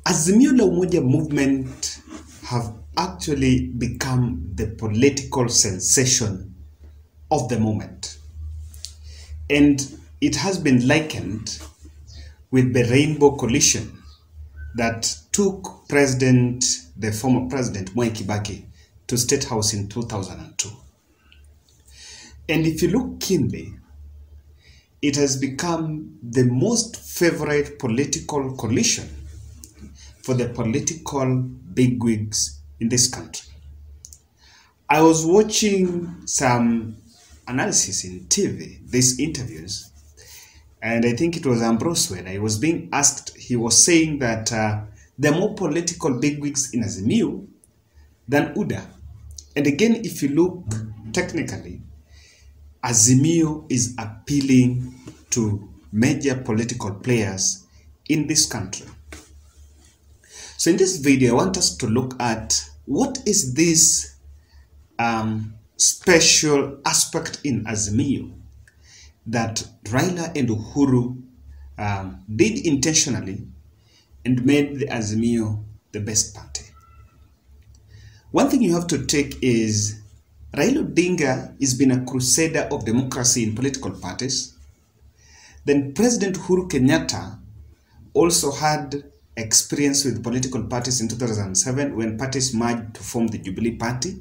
AZIMIO la Umoja movement have actually become the political sensation of the moment. And it has been likened with the Rainbow Coalition that took the former President Mwai Kibaki to State House in 2002. And if you look keenly, it has become the most favorite political coalition for the political bigwigs in this country. I was watching some analysis in TV, these interviews, and I think it was Ambrose when I was being asked, he was saying that there are more political bigwigs in AZIMIO than UDA. And again, if you look technically, AZIMIO is appealing to major political players in this country. So in this video, I want us to look at what is this special aspect in AZIMIO that Raila and Uhuru did intentionally and made the AZIMIO the best party. One thing you have to take is Raila Odinga has been a crusader of democracy in political parties. Then President Uhuru Kenyatta also had experience with political parties in 2007 when parties merged to form the Jubilee Party.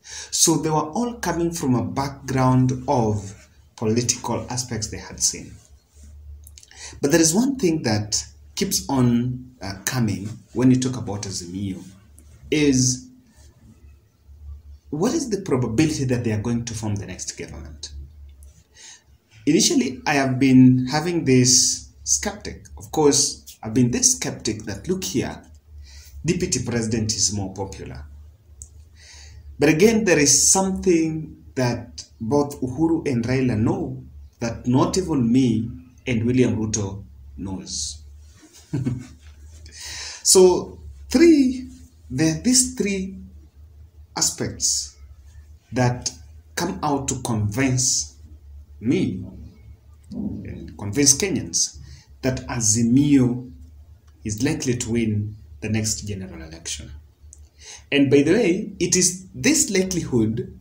So they were all coming from a background of political aspects they had seen. But there is one thing that keeps on coming when you talk about AZIMIO is what is the probability that they are going to form the next government? Initially, I have been having this skeptic. Of course, I've been this skeptic that, look here, deputy president is more popular. But again, there is something that both Uhuru and Raila know that not even me and William Ruto knows. So there are these three aspects that come out to convince me and convince Kenyans that AZIMIO is likely to win the next general election. And by the way, it is this likelihood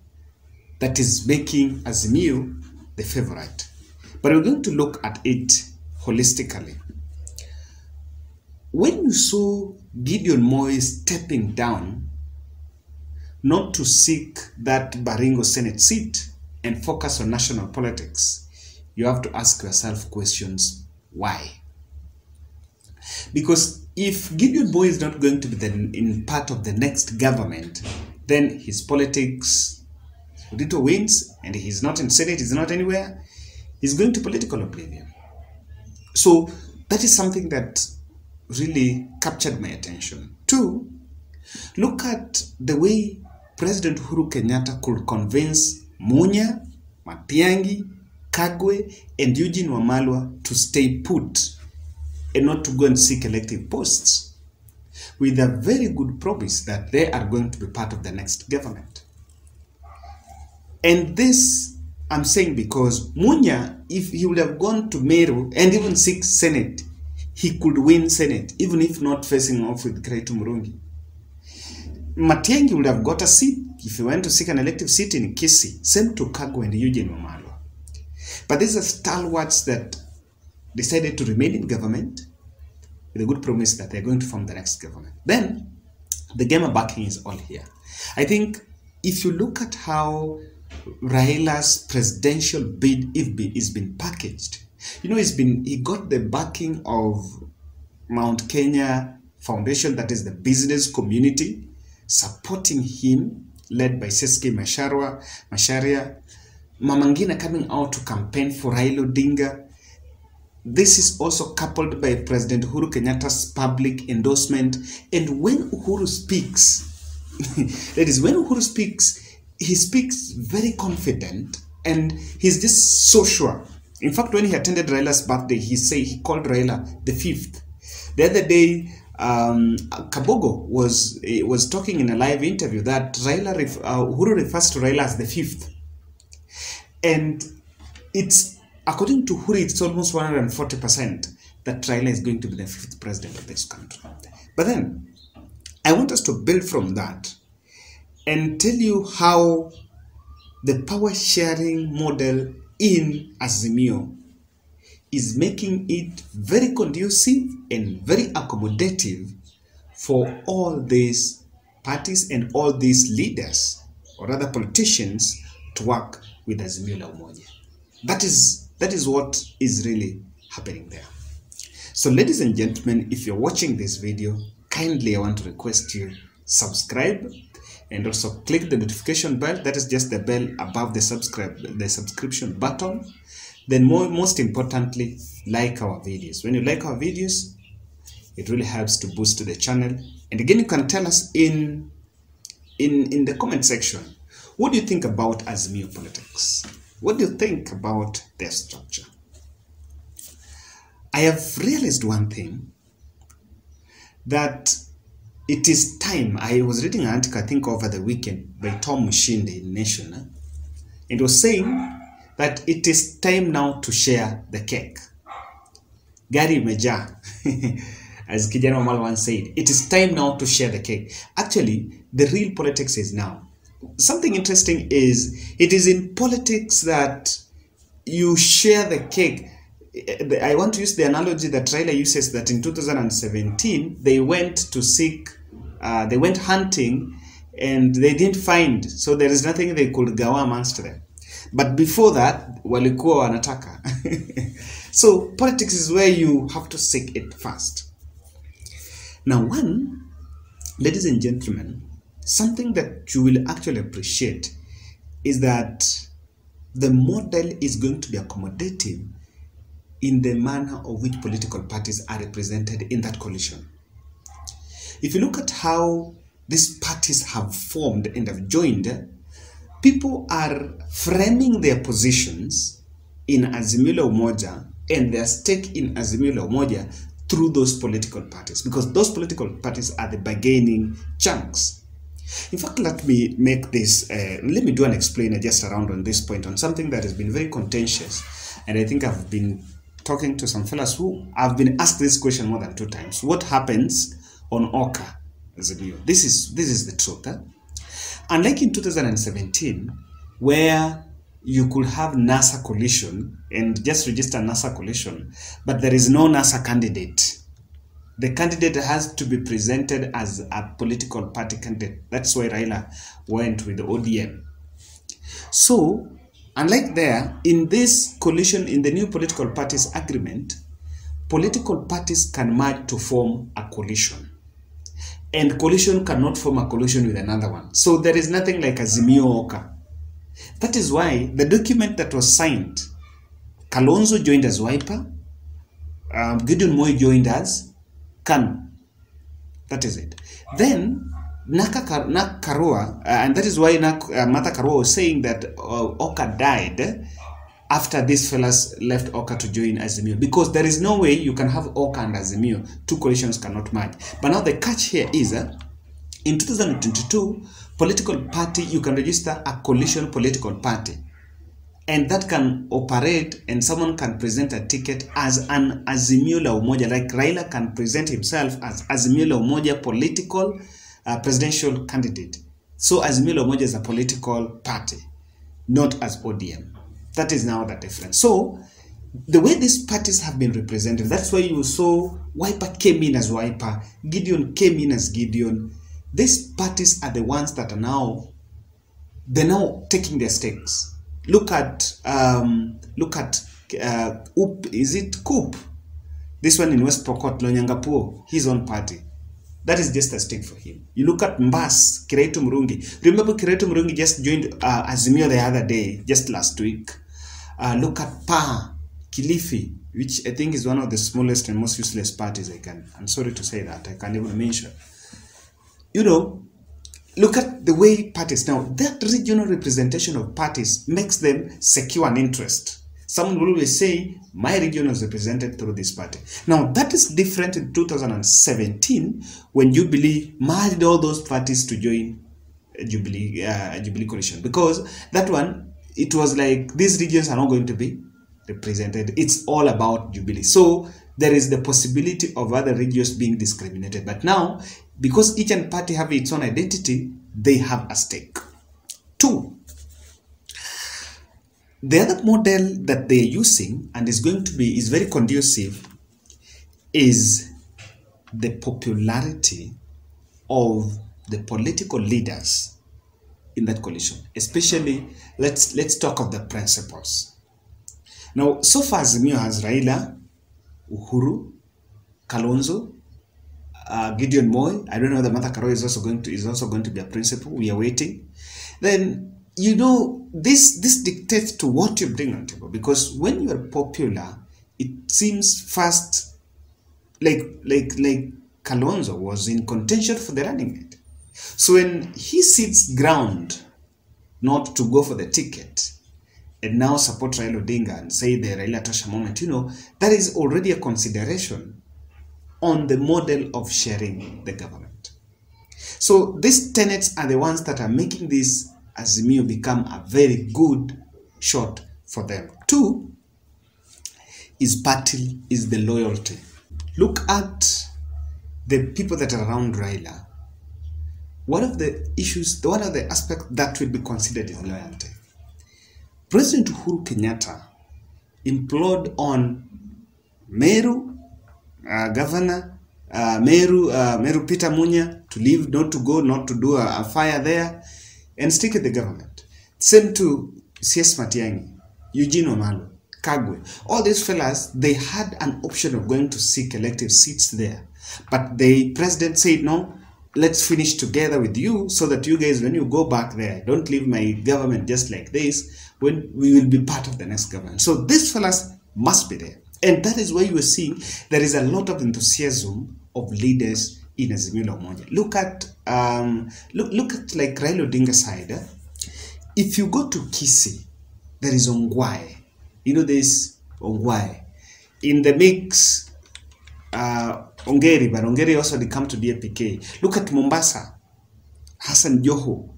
that is making AZIMIO the favorite. But we're going to look at it holistically. When you saw Gideon Moi stepping down, not to seek that Baringo Senate seat and focus on national politics, you have to ask yourself questions. Why? Because if Gideon Moi is not going to be in part of the next government, then his politics, Ruto wins, and he's not in Senate, he's not anywhere, he's going to political oblivion. So that is something that really captured my attention. Two, look at the way President Uhuru Kenyatta could convince Munya, Matiang'i, Kagwe, and Eugene Wamalwa to stay put and not to go and seek elective posts, with a very good promise that they are going to be part of the next government. And this I'm saying because Munya, if he would have gone to Meru and even seek Senate, he could win Senate, even if not facing off with Kretu Murungi. Matiang'i would have got a seat if he went to seek an elective seat in Kisii, same to Kagwe and Eugene Wamalwa. But these are stalwarts that decided to remain in government with a good promise that they're going to form the next government. Then the game of backing is all here. I think if you look at how Raila's presidential bid is been packaged, you know, he got the backing of Mount Kenya Foundation, that is the business community, supporting him, led by Seski Macharia, Mama Ngina coming out to campaign for Raila Odinga. This is also coupled by President Uhuru Kenyatta's public endorsement. And when Uhuru speaks, that is, when Uhuru speaks, he speaks very confident and he's just so sure. In fact, when he attended Raila's birthday, he called Raila the fifth. The other day, Kabogo was talking in a live interview that Uhuru refers to Raila as the fifth. And it's, according to Uhuru, it's almost 140% that Raila is going to be the 5th president of this country. But then, I want us to build from that and tell you how the power sharing model in AZIMIO is making it very conducive and very accommodative for all these parties and all these leaders, or rather politicians, to work with AZIMIO La Umoja. That is what is really happening there. So ladies and gentlemen, if you're watching this video, kindly I want to request you subscribe and also click the notification bell. That is just the bell above the subscription button. Then most importantly, like our videos. When you like our videos, it really helps to boost the channel. And again, you can tell us in the comment section, what do you think about AZIMIO politics? What do you think about their structure? I have realized one thing, that it is time. I was reading an article, I think over the weekend, by Tom Mushinde in Nation, and it was saying that it is time now to share the cake. Gari meja, as Kijana Wamal once said, it is time now to share the cake. Actually, the real politics is now. Something interesting is, it is in politics that you share the cake. I want to use the analogy that Raila uses, that in 2017, they went to seek, they went hunting and they didn't find, so there is nothing they could gawa amongst them. But before that, walikuwa wanataka. So politics is where you have to seek it first. Now ladies and gentlemen, something that you will actually appreciate is that the model is going to be accommodative in the manner of which political parties are represented in that coalition. If you look at how these parties have formed and have joined, people are framing their positions in AZIMIO La Umoja and their stake in AZIMIO La Umoja through those political parties, because those political parties are the bargaining chunks. In fact, let me make this, let me do an explainer just around on this point, on something that has been very contentious, and I think I've been talking to some fellas who have been asked this question more than 2 times. What happens on Oka AZIMIO? This is the truth. Unlike in 2017, where you could have NASA coalition and just register NASA coalition, but there is no NASA candidate. The candidate has to be presented as a political party candidate. That's why Raila went with the ODM. So, unlike there, in this coalition, in the new political parties agreement, political parties can merge to form a coalition. And coalition cannot form a coalition with another one. So there is nothing like AZIMIO Oka. That is why the document that was signed, Kalonzo joined as Wiper, Gideon Moi joined as KANU. That is it. Then Karua, and that is why Martha Karua was saying that Oka died after these fellas left Oka to join AZIMIO, because there is no way you can have Oka and AZIMIO, 2 coalitions cannot merge. But now the catch here is, in 2022, political party, you can register a coalition political party, and that can operate, and someone can present a ticket as an AZIMIO La Umoja, like Raila can present himself as AZIMIO La Umoja political presidential candidate. So AZIMIO La Umoja is a political party, not as ODM. That is now the difference. So the way these parties have been represented, that's why you saw Wiper came in as Wiper, Gideon came in as Gideon. These parties are the ones that are now, they're now taking their stakes. Look at is it Coop? This one in West Pokot, Lonyangapuo, his own party. That is just a stake for him. You look at Mbas, Kiretu Murungi. Remember, Kiretu Murungi just joined AZIMIO the other day, just last week. Look at Kilifi, which I think is one of the smallest and most useless parties I'm sorry to say that, I can't even mention. You know, look at the way parties now, that regional representation of parties makes them secure an interest. Someone will always say, my region is represented through this party. Now, that is different in 2017, when Jubilee merged all those parties to join Jubilee coalition. Because that one, it was like, these regions are not going to be represented. It's all about Jubilee. So, there is the possibility of other regions being discriminated. But now, because each and party have its own identity, they have a stake. 2, the other model that they're using and is very conducive is the popularity of the political leaders in that coalition. Especially, let's talk of the principles. Now, so far AZIMIO has Raila, Uhuru, Kalonzo, Gideon Moi. I don't know whether Martha Karua is also going to be a principal. We are waiting. Then, you know, this dictates to what you bring on the table, because when you are popular, it seems fast like Kalonzo was in contention for the running mate. So when he sits ground not to go for the ticket and now support Raila Odinga and say the Raila Tosha moment, you know, that is already a consideration on the model of sharing the government. So these tenets are the ones that are making this AZIMIO become a very good shot for them. 2 is the loyalty. Look at the people that are around Raila. One of the aspects that will be considered is loyalty. President Uhuru Kenyatta implored on Meru Governor Meru Peter Munya to leave, not to do a fire there, and stick with the government. Same to CS Matiang'i, Eugene Omalo, Kagwe. All these fellas, they had an option of going to seek elective seats there. But the president said, no, let's finish together with you so that you guys, when you go back there, don't leave my government just like this, when we will be part of the next government. So these fellas must be there. And that is why you are seeing there is a lot of enthusiasm of leaders in AZIMIO la Umoja. Look at like Raila Odinga's side. If you go to Kisii, there is Ongwae. You know this Ongwae. In the mix, Ongeri, but Ongeri also they come to DAPK. Look at Mombasa, Hassan Joho,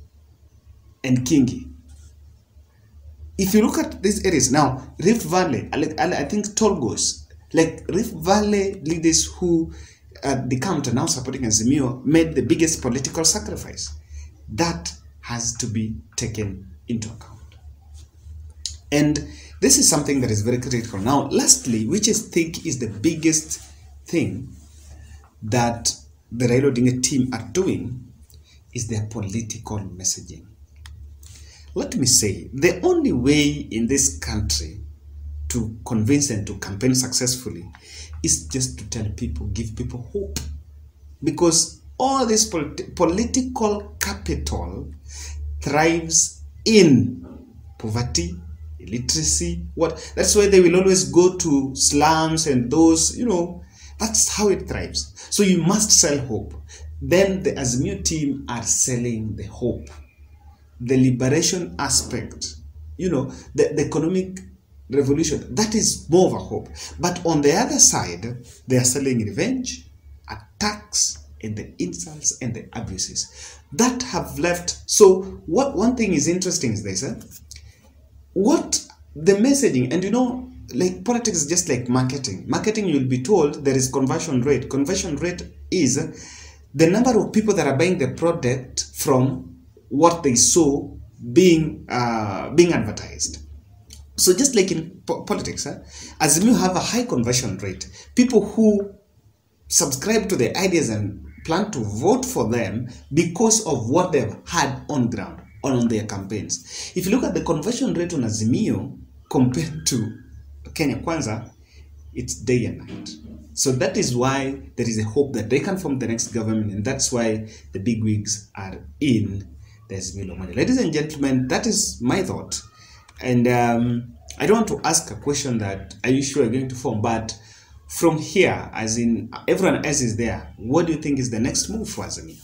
and Kingi. If you look at these areas now, Rift Valley, I think Tolgos, like Rift Valley leaders who come to now supporting AZIMIO made the biggest political sacrifice. That has to be taken into account. And this is something that is very critical. Now, lastly, which I think is the biggest thing that the Raila Odinga team are doing, is their political messaging. Let me say, the only way in this country to convince and to campaign successfully is just to tell people, give people hope. Because all this political capital thrives in poverty, illiteracy, that's why they will always go to slums and those, you know, that's how it thrives. So you must sell hope. Then the AZIMIO team are selling the hope. The liberation aspect, you know, the economic revolution, that is more of a hope. But on the other side, they are selling revenge, attacks, and the insults and the abuses that have left. So one thing is interesting is this, what the messaging, and you know, like politics is just like marketing. Marketing, you'll be told there is conversion rate. Conversion rate is the number of people that are buying the product from what they saw being advertised. So just like in politics, AZIMIO have a high conversion rate. People who subscribe to the ideas and plan to vote for them because of what they've had on ground or on their campaigns. If you look at the conversion rate on AZIMIO compared to Kenya Kwanza, it's day and night. So that is why there is a hope that they can form the next government, and that's why the bigwigs are in the AZIMIO la Umoja. Ladies and gentlemen, that is my thought. And I don't want to ask a question that are you sure you're going to form, but from here, as in everyone else is there, what do you think is the next move for AZIMIO?